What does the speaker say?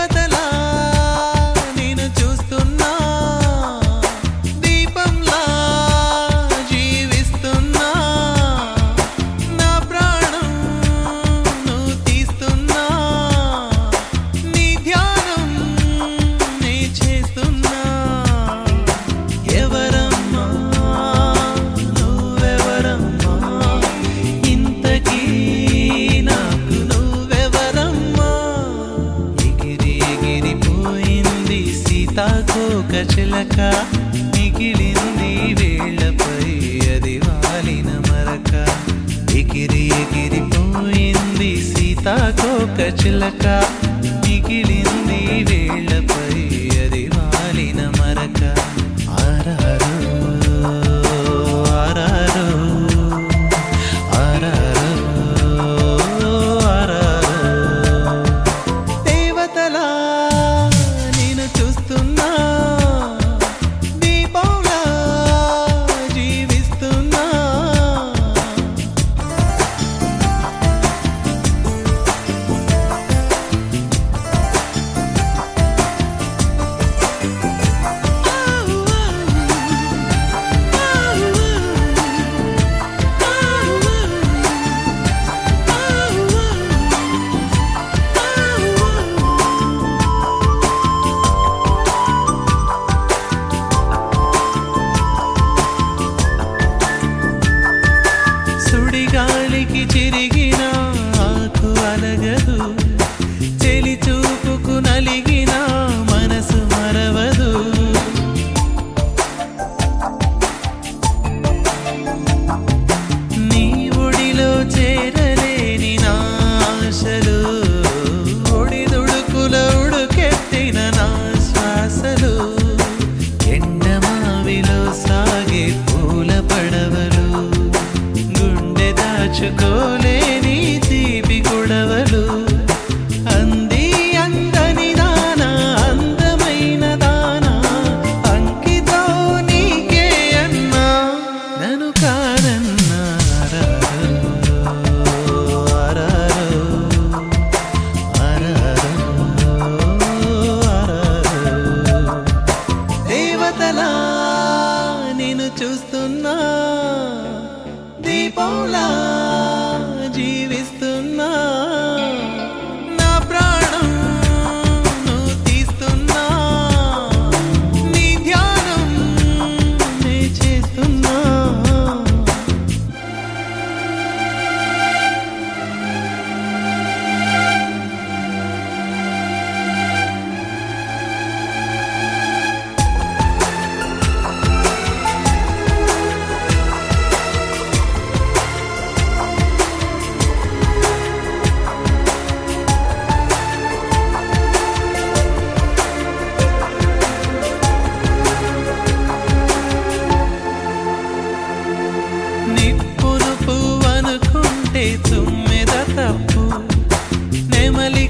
దేవతలా నేను చూస్తున్నా, దీపంలా జీవిస్తున్నా, నా ప్రాణం నువ్వు తీస్తున్నా, నీ ధ్యానం నే చేస్తున్నా. ఎవరమ్మా నువ్వెవరమ్మా, ఇంతకీ నాకు నువ్వెవరమ్మా? ఎగిరి ఎగిరిపోయింది సీతాకోక చిలక, మిగిలింది వేళ్లపై అది వాలిన మరక. ఎగిరి ఎగిరిపోయింది సీతాకోక చిలక, మిగిలింది వేళ్లపై అది వాలిన మరక. ఆరారో ఆరారో ఆరారో ఆరారో, దేవతలా నేను చూస్తున్నా, దీపంలా జీవిస్తున్నా. సుడిగాలికి చిరిగిన ఆకు అలగదు, చెలి చూపుకు నలిగిన మనసు మరవదు. నీ ఒడిలో చేరలేని నా ఆశలు, ఒడిదుడుకుల ఉడుకెత్తిన నా శ్వాసలు, ఎండమావిలో సాగే పూల పడవలు, గుండె దాచుకోలేని తీపి గొడవలు. అంది అందని దానా, అందమైన దానా, అంకితం నీకే అన్నా, నన్ను కాదన్నా. ఆరారో ఆరారో ఆరారో, దేవతలా నేను చూస్తున్నా, దీపంలా జీవిస్తున్నా, నా ప్రాణం నువ్వు తీస్తున్నా, నీ ధ్యానం నే చేస్తున్నా. నిప్పును పువ్వనుకుంటే తుమ్మెద తప్పు, నెమలి